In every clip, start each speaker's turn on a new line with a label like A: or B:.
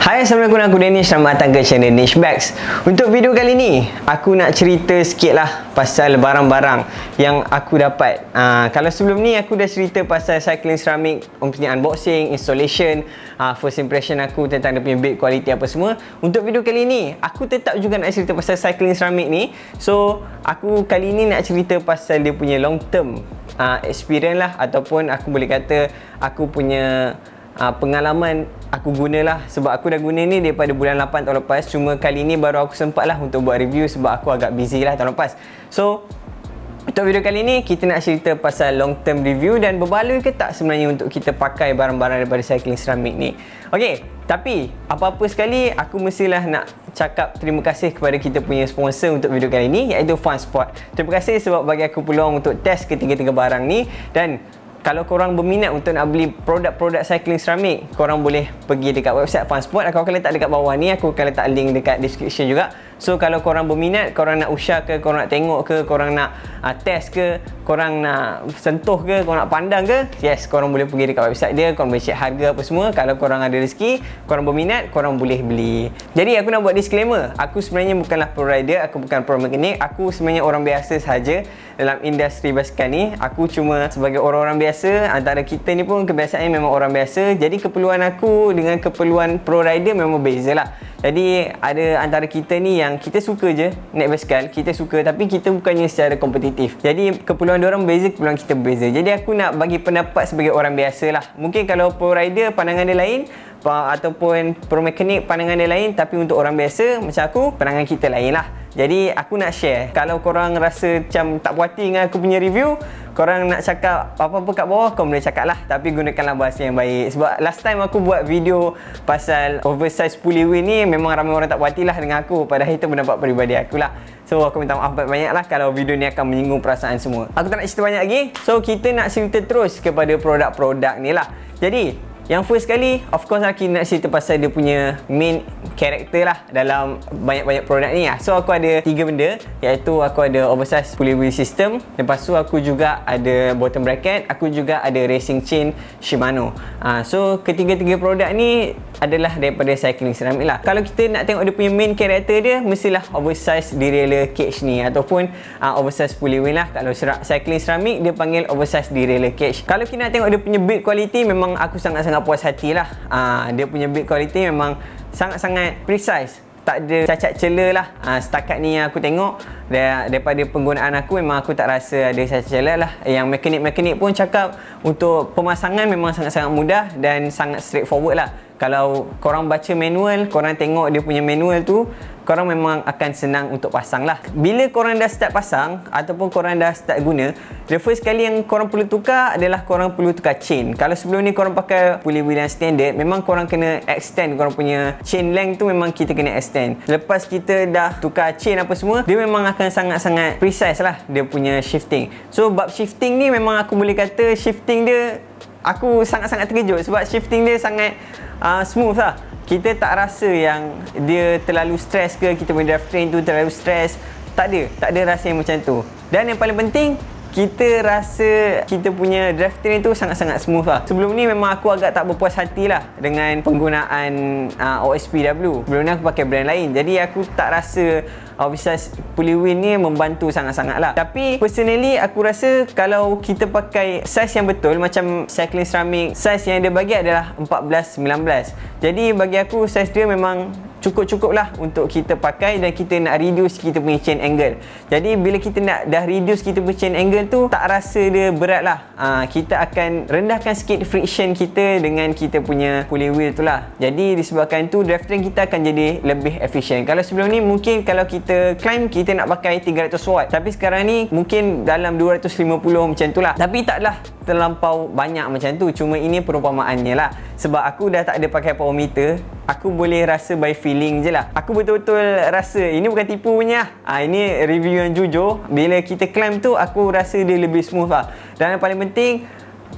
A: Hai, Assalamualaikum, aku Danish. Selamat datang ke channel Niche Bags. Untuk video kali ni, aku nak cerita sikit lah pasal barang-barang yang aku dapat. Kalau sebelum ni aku dah cerita pasal cycling ceramic, punya unboxing, installation, first impression aku tentang dia punya build quality apa semua. Untuk video kali ni, aku tetap juga nak cerita pasal cycling ceramic ni. So, aku kali ni nak cerita pasal dia punya long term experience lah, ataupun aku boleh kata aku punya pengalaman aku gunalah, sebab aku dah guna ni daripada bulan 8 tahun lepas. Cuma kali ni baru aku sempat lah untuk buat review sebab aku agak busy lah tahun lepas. So untuk video kali ni kita nak cerita pasal long term review dan berbaloi ke tak sebenarnya untuk kita pakai barang-barang daripada cycling ceramic ni. Ok, tapi apa-apa sekali aku mestilah nak cakap terima kasih kepada kita punya sponsor untuk video kali ni, iaitu Funspot. Terima kasih sebab bagi aku peluang untuk test ketiga-tiga barang ni. Dan kalau korang berminat untuk nak beli produk-produk cycling ceramic, korang boleh pergi dekat website Funspot. Aku akan letak dekat bawah ni, aku akan letak link dekat description juga. So kalau korang berminat, korang nak usah ke, korang nak tengok ke, korang nak test ke, korang nak sentuh ke, korang nak pandang ke, yes, korang boleh pergi dekat website dia, korang boleh check harga apa semua. Kalau korang ada rezeki, korang berminat, korang boleh beli. Jadi aku nak buat disclaimer, aku sebenarnya bukanlah pro rider, aku bukan pro mekanik, aku sebenarnya orang biasa sahaja dalam industri basikal ni. Aku cuma sebagai orang-orang biasa, antara kita ni pun kebiasaannya memang orang biasa. Jadi keperluan aku dengan keperluan pro rider memang beza lah. Jadi ada antara kita ni yang kita suka je naik basikal, kita suka, tapi kita bukannya secara kompetitif. Jadi keperluan diorang beza, keperluan kita berbeza. Jadi aku nak bagi pendapat sebagai orang biasa lah. Mungkin kalau pro rider pandangan dia lain, ataupun pro mekanik pandangan dia lain, tapi untuk orang biasa macam aku, pandangan kita lain lah. Jadi aku nak share. Kalau korang rasa macam tak puas hati dengan aku punya review, korang nak cakap apa-apa kat bawah, korang boleh cakap lah, tapi gunakanlah bahasa yang baik. Sebab last time aku buat video pasal oversize pulley wheel ni, memang ramai orang tak puas hati lah dengan aku. Padahal itu pendapat peribadi aku lah. So aku minta maaf banyak lah kalau video ni akan menyinggung perasaan semua. Aku tak nak cerita banyak lagi. So kita nak cerita terus kepada produk-produk ni lah. Jadi yang first kali, of course aku nak cerita pasal dia punya main character lah dalam banyak-banyak produk ni lah. So aku ada 3 benda, iaitu aku ada oversize pulley wheel system, lepas tu aku juga ada bottom bracket, aku juga ada racing chain Shimano. So ketiga-tiga produk ni adalah daripada cycling ceramic lah. Kalau kita nak tengok dia punya main character dia, mestilah oversize derailleur cage ni, ataupun oversize pulley wheel lah. Kalau cycling ceramic dia panggil oversize derailleur cage. Kalau kita nak tengok dia punya build quality, memang aku sangat-sangat puas hati lah. Dia punya build quality memang sangat-sangat precise, tak ada cacat celah lah. Setakat ni yang aku tengok, daripada penggunaan aku, memang aku tak rasa ada cacat celah lah. Yang mekanik-mekanik pun cakap untuk pemasangan memang sangat-sangat mudah dan sangat straightforward lah. Kalau korang baca manual, korang tengok dia punya manual tu, korang memang akan senang untuk pasang lah. Bila korang dah start pasang ataupun korang dah start guna, the first kali yang korang perlu tukar adalah korang perlu tukar chain. Kalau sebelum ni korang pakai pulley wheel yang standard, memang korang kena extend korang punya chain length tu, memang kita kena extend. Lepas kita dah tukar chain apa semua, dia memang akan sangat-sangat precise lah dia punya shifting. So bab shifting ni memang aku boleh kata shifting dia, aku sangat-sangat terkejut sebab shifting dia sangat smooth lah. Kita tak rasa yang dia terlalu stress ke, kita punya drive train tu terlalu stress. Tak ada rasa yang macam tu. Dan yang paling penting, kita rasa kita punya drive train tu sangat-sangat smooth lah. Sebelum ni memang aku agak tak berpuas hati lah dengan penggunaan OSPW. Sebelum ni aku pakai brand lain, jadi aku tak rasa oversize pulley wheel ni membantu sangat-sangat lah. Tapi personally aku rasa kalau kita pakai size yang betul, macam cycling ceramic, size yang dia bagi adalah 14-19. Jadi bagi aku size dia memang cukup-cukup lah untuk kita pakai, dan kita nak reduce kita punya chain angle. Jadi bila kita nak dah reduce kita punya chain angle tu, tak rasa dia berat lah. Kita akan rendahkan sikit friction kita dengan kita punya pulley wheel tu lah. Jadi disebabkan tu, drive train kita akan jadi lebih efisien. Kalau sebelum ni mungkin kalau kita climb, kita nak pakai 300 watt, tapi sekarang ni mungkin dalam 250 macam tu lah. Tapi taklah terlampau banyak macam tu, cuma ini perumpamaannya lah. Sebab aku dah tak ada pakai power meter, aku boleh rasa by feeling je lah. Aku betul-betul rasa, ini bukan tipu punya, ini review yang jujur. Bila kita climb tu, aku rasa dia lebih smooth lah. Dan yang paling penting,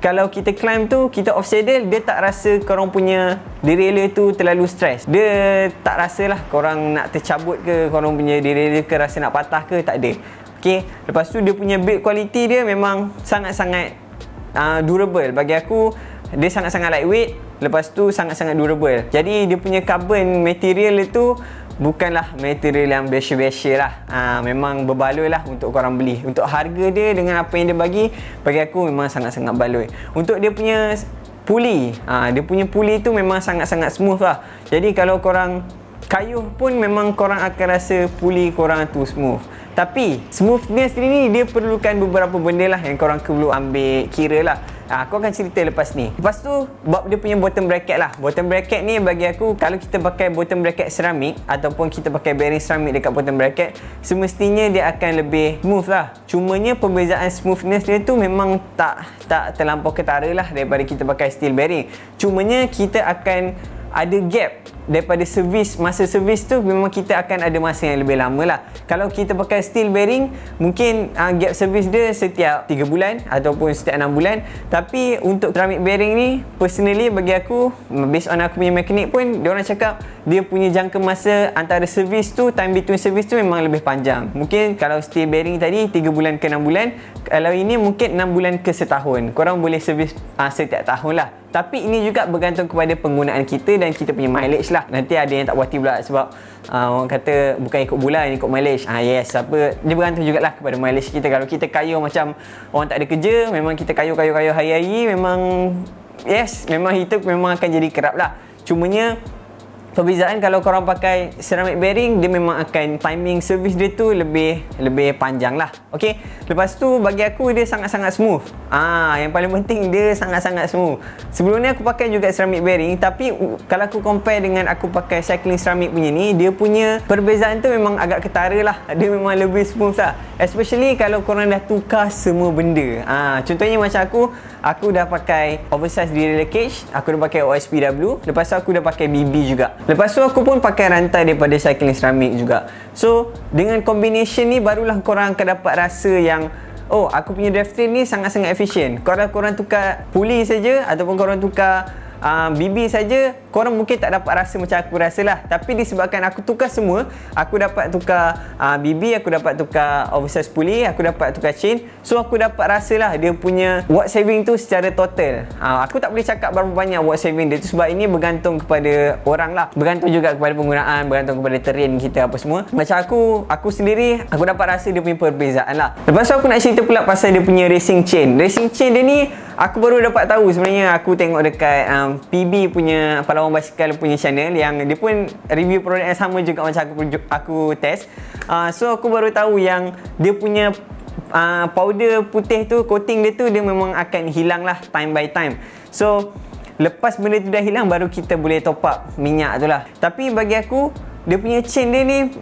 A: kalau kita climb tu, kita off saddle, dia tak rasa korang punya derailleur tu terlalu stress. Dia tak rasa lah korang nak tercabut ke, korang punya derailleur ke rasa nak patah ke, tak ada. Okay, lepas tu dia punya build quality dia memang sangat-sangat durable. Bagi aku, dia sangat-sangat lightweight. Lepas tu sangat-sangat durable. Jadi dia punya carbon material itu bukanlah material yang biasa-biasa lah. Memang berbaloi lah untuk korang beli. Untuk harga dia dengan apa yang dia bagi aku memang sangat-sangat baloi. Untuk dia punya puli, dia punya puli tu memang sangat-sangat smooth lah. Jadi kalau korang kayuh pun memang korang akan rasa puli korang tu smooth. Tapi smoothness ni dia perlukan beberapa benda lah yang korang perlu ambil kira lah. Aku akan cerita lepas ni. Lepas tu bab dia punya bottom bracket lah. Bottom bracket ni bagi aku, kalau kita pakai bottom bracket seramik ataupun kita pakai bearing seramik dekat bottom bracket, semestinya dia akan lebih smooth lah. Cumanya perbezaan smoothness dia tu memang tak terlampau ketara lah daripada kita pakai steel bearing. Cumanya kita akan ada gap daripada servis, masa servis tu memang kita akan ada masa yang lebih lama lah. Kalau kita pakai steel bearing, mungkin gap servis dia setiap 3 bulan ataupun setiap 6 bulan. Tapi untuk ceramic bearing ni, personally bagi aku, based on aku punya mekanik pun, diorang cakap dia punya jangka masa antara servis tu, time between servis tu memang lebih panjang. Mungkin kalau steel bearing tadi 3 bulan ke 6 bulan, kalau ini mungkin 6 bulan ke setahun. Korang boleh servis setiap tahun lah. Tapi ini juga bergantung kepada penggunaan kita dan kita punya mileage lah. Nanti ada yang tak puas hati pula sebab orang kata bukan ikut bulan, ikut mileage. Yes, apa, dia bergantung jugalah kepada mileage kita. Kalau kita kayuh macam orang tak ada kerja, memang kita kayuh hari-hari, memang yes, memang hidup memang akan jadi kerap lah. Cumanya perbezaan kalau korang pakai ceramic bearing, dia memang akan timing servis dia tu lebih panjang lah. Okay, lepas tu bagi aku dia sangat-sangat smooth. Yang paling penting dia sangat-sangat smooth. Sebelum ni aku pakai juga ceramic bearing, tapi kalau aku compare dengan aku pakai cycling ceramic punya ni, dia punya perbezaan tu memang agak ketara lah. Dia memang lebih smooth lah. Especially kalau korang dah tukar semua benda. Contohnya macam aku dah pakai oversize derailleur cage, aku dah pakai OSPW, lepas tu aku dah pakai BB juga. Lepas tu aku pun pakai rantai daripada cycling ceramic juga. So dengan combination ni barulah korang akan dapat rasa yang oh, aku punya drive train ni sangat-sangat efisien. Kalau korang tukar puli saja ataupun korang tukar BB saja, korang mungkin tak dapat rasa macam aku rasa lah. Tapi disebabkan aku tukar semua, aku dapat tukar BB, aku dapat tukar oversize pulley, aku dapat tukar chain. So aku dapat rasa lah dia punya watt saving tu secara total. Aku tak boleh cakap berapa banyak watt saving dia tu sebab ini bergantung kepada orang lah. Bergantung juga kepada penggunaan, bergantung kepada terrain kita apa semua. Macam aku sendiri, aku dapat rasa dia punya perbezaan lah. Lepas tu aku nak cerita pula pasal dia punya racing chain. Racing chain dia ni aku baru dapat tahu sebenarnya. Aku tengok dekat PB punya Palawan Basikal punya channel yang dia pun review produk yang sama juga macam aku test. So aku baru tahu yang dia punya powder putih tu, coating dia tu, dia memang akan hilang lah time by time. So lepas benda tu dah hilang, baru kita boleh top up minyak tu lah. Tapi bagi aku, dia punya chain dia ni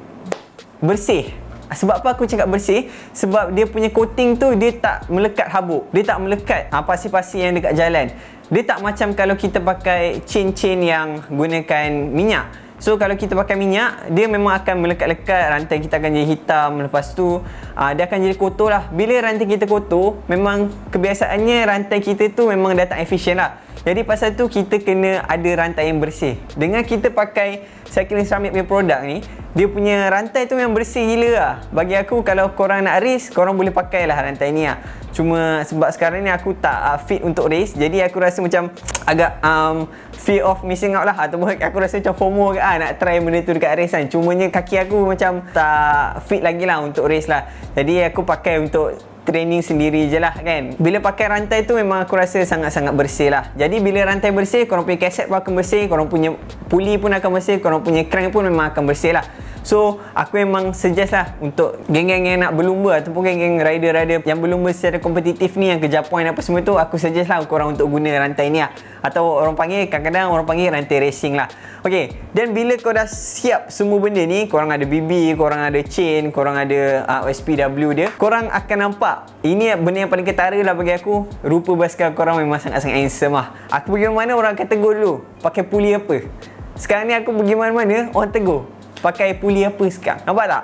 A: bersih. Sebab apa aku cakap bersih? Sebab dia punya coating tu dia tak melekat habuk. Dia tak melekat pasir-pasir yang dekat jalan. Dia tak macam kalau kita pakai chain-chain yang gunakan minyak. So kalau kita pakai minyak, dia memang akan melekat-lekat, rantai kita akan jadi hitam. Lepas tu dia akan jadi kotor lah. Bila rantai kita kotor, memang kebiasaannya rantai kita tu memang dah tak efisien lah. Jadi pasal tu kita kena ada rantai yang bersih. Dengan kita pakai cycling ceramic punya produk ni, dia punya rantai tu yang bersih gila lah. Bagi aku, kalau korang nak race, korang boleh pakai lah rantai ni lah. Cuma sebab sekarang ni aku tak fit untuk race, jadi aku rasa macam agak fear of missing out lah. Ataupun aku rasa macam FOMO ke nak try benda tu dekat race kan. Cumanya kaki aku macam tak fit lagi lah untuk race lah. Jadi aku pakai untuk training sendiri je lah kan. Bila pakai rantai tu memang aku rasa sangat-sangat bersih lah. Jadi bila rantai bersih, korang punya kaset pun akan bersih, korang punya pulley pun akan bersih, korang punya crank pun memang akan bersih lah. So aku memang suggest lah untuk geng-geng yang nak berlumba ataupun geng-geng rider-rider yang berlumba secara kompetitif ni, yang kejar point apa semua tu, aku suggest lah korang untuk guna rantai ni lah. Atau orang panggil, kadang-kadang orang panggil rantai racing lah. Okay, dan bila kau dah siap semua benda ni, korang ada BB, korang ada chain, korang ada OSPW dia, korang akan nampak ini benda yang paling ketara lah bagi aku. Rupa basikal korang memang sangat-sangat handsome lah. Aku pergi mana-mana orang akan tegur dulu, pakai pulley apa. Sekarang ni aku pergi mana-mana orang tegur, pakai pulley apa sekarang. Nampak tak?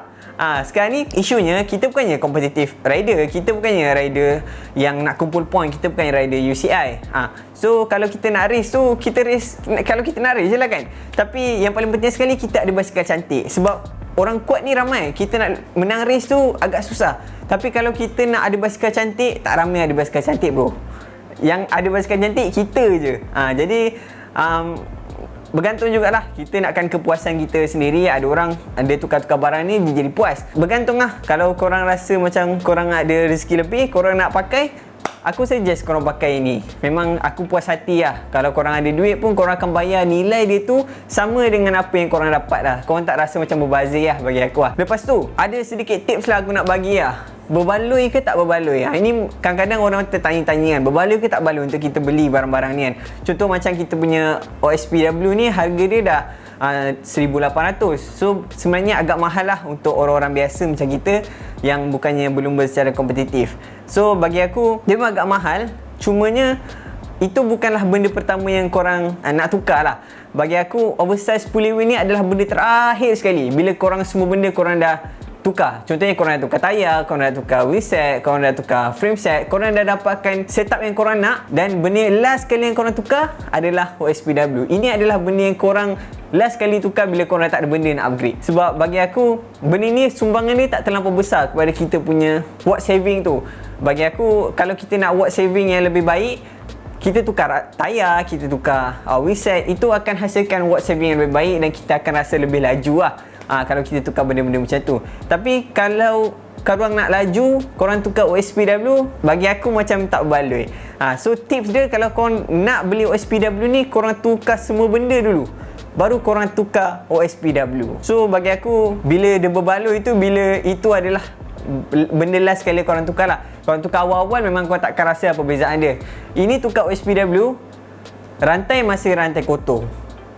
A: Sekarang ni isunya kita bukannya kompetitif rider, kita bukannya rider yang nak kumpul point, kita bukannya rider UCI. So kalau kita nak race tu, kita race, kalau kita nak race je lah kan. Tapi yang paling penting sekali, kita ada basikal cantik. Sebab orang kuat ni ramai, kita nak menang race tu agak susah. Tapi kalau kita nak ada basikal cantik, tak ramai ada basikal cantik bro. Yang ada basikal cantik kita je. Jadi Bergantung jugalah, kita nakkan kepuasan kita sendiri. Ada orang ada tukar-tukar barang ni dia jadi puas. Bergantung lah. Kalau korang rasa macam korang ada rezeki lebih, korang nak pakai, aku suggest korang pakai ini. Memang aku puas hati lah. Kalau korang ada duit pun, korang akan bayar nilai dia tu sama dengan apa yang korang dapat lah. Korang tak rasa macam berbazir lah bagi aku lah. Lepas tu, ada sedikit tips lah aku nak bagi lah. Berbaloi ke tak berbaloi? Ini kadang-kadang orang tertanya-tanya kan, berbaloi ke tak baloi untuk kita beli barang-barang ni kan. Contoh macam kita punya OSPW ni, harga dia dah 1,800. So sebenarnya agak mahal lah untuk orang-orang biasa macam kita yang bukannya berlumba secara kompetitif. So bagi aku, dia memang agak mahal. Cumanya itu bukanlah benda pertama yang korang nak tukar lah. Bagi aku, oversize pullover ni adalah benda terakhir sekali. Bila korang semua benda korang dah tukar. Contohnya korang dah tukar tayar, korang dah tukar wheel set, korang dah tukar frame set, korang dah dapatkan setup yang korang nak, dan benda last kali yang korang tukar adalah OSPW. Ini adalah benda yang korang last kali tukar bila korang tak ada benda nak upgrade. Sebab bagi aku, benda ni sumbangan ni tak terlampau besar kepada kita punya watt saving tu. Bagi aku, kalau kita nak watt saving yang lebih baik, kita tukar tayar, kita tukar wheel set, itu akan hasilkan watt saving yang lebih baik dan kita akan rasa lebih laju lah. Kalau kita tukar benda-benda macam tu. Tapi kalau korang nak laju, korang tukar OSPW, bagi aku macam tak berbaloi. So tips dia, kalau korang nak beli OSPW ni, korang tukar semua benda dulu, baru korang tukar OSPW. So bagi aku, bila dia berbaloi tu, bila itu adalah benda last sekali korang tukar lah. Korang tukar awal-awal, memang korang takkan rasa apa perbezaan dia. Ini tukar OSPW, rantai masih rantai kotor.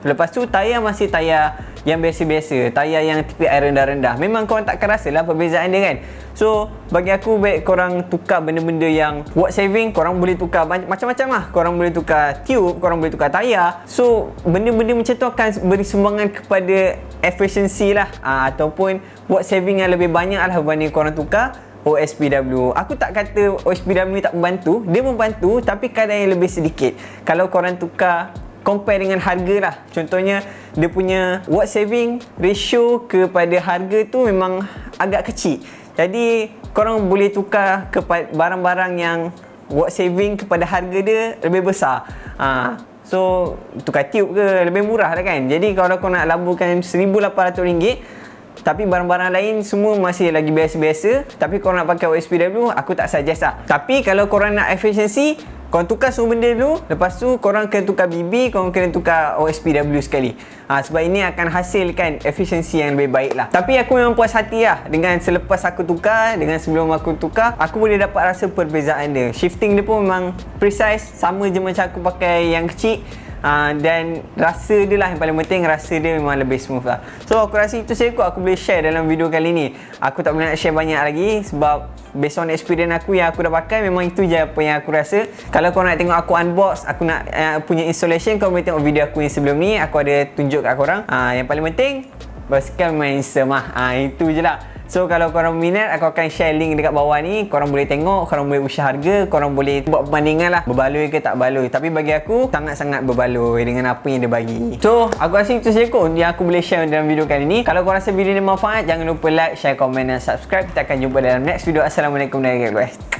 A: Lepas tu tayar masih tayar yang biasa-biasa, tayar yang tipe air rendah-rendah. Memang korang takkan rasa lah perbezaan dia kan. So bagi aku, baik korang tukar benda-benda yang watt saving. Korang boleh tukar macam-macam lah. Korang boleh tukar tube, korang boleh tukar tayar. So benda-benda macam tu akan beri sumbangan kepada efisiensi lah, ataupun watt saving yang lebih banyak lah berbanding korang tukar OSPW. Aku tak kata OSPW ni tak membantu, dia membantu, tapi kadar yang lebih sedikit. Kalau korang tukar compare dengan harga lah. Contohnya, dia punya watt saving ratio kepada harga tu memang agak kecil. Jadi korang boleh tukar kepada barang-barang yang watt saving kepada harga dia lebih besar. So tukar tube ke lebih murah lah kan. Jadi kalau kau nak laburkan RM1,800, tapi barang-barang lain semua masih lagi biasa-biasa, tapi korang nak pakai OSPW, aku tak suggest lah. Tapi kalau korang nak efisiensi, korang tukar semua benda dulu. Lepas tu korang kena tukar BB, korang kena tukar OSPW sekali. Sebab ini akan hasilkan efisiensi yang lebih baik lah. Tapi aku memang puas hati lah dengan selepas aku tukar, dengan sebelum aku tukar, aku boleh dapat rasa perbezaan dia. Shifting dia pun memang precise, sama je macam aku pakai yang kecil. Dan rasa dia lah yang paling penting, rasa dia memang lebih smooth lah. So aku rasa itu saja aku boleh share dalam video kali ni. Aku tak boleh nak share banyak lagi sebab based on experience aku yang aku dah pakai, memang itu je apa yang aku rasa. Kalau korang nak tengok aku unbox, aku nak punya installation, korang boleh tengok video aku yang sebelum ni. Aku ada tunjuk kat korang. Yang paling penting, basikal main semah. Itu je lah. So kalau korang minat, aku akan share link dekat bawah ni. Korang boleh tengok, korang boleh usaha harga, korang boleh buat perbandingan lah, berbaloi ke tak baloi. Tapi bagi aku, sangat-sangat berbaloi dengan apa yang dia bagi. So aku rasa itu saja kot yang aku boleh share dalam video kali ni. Kalau korang rasa video ni manfaat, jangan lupa like, share, komen dan subscribe. Kita akan jumpa dalam next video. Assalamualaikum warahmatullahi wabarakatuh.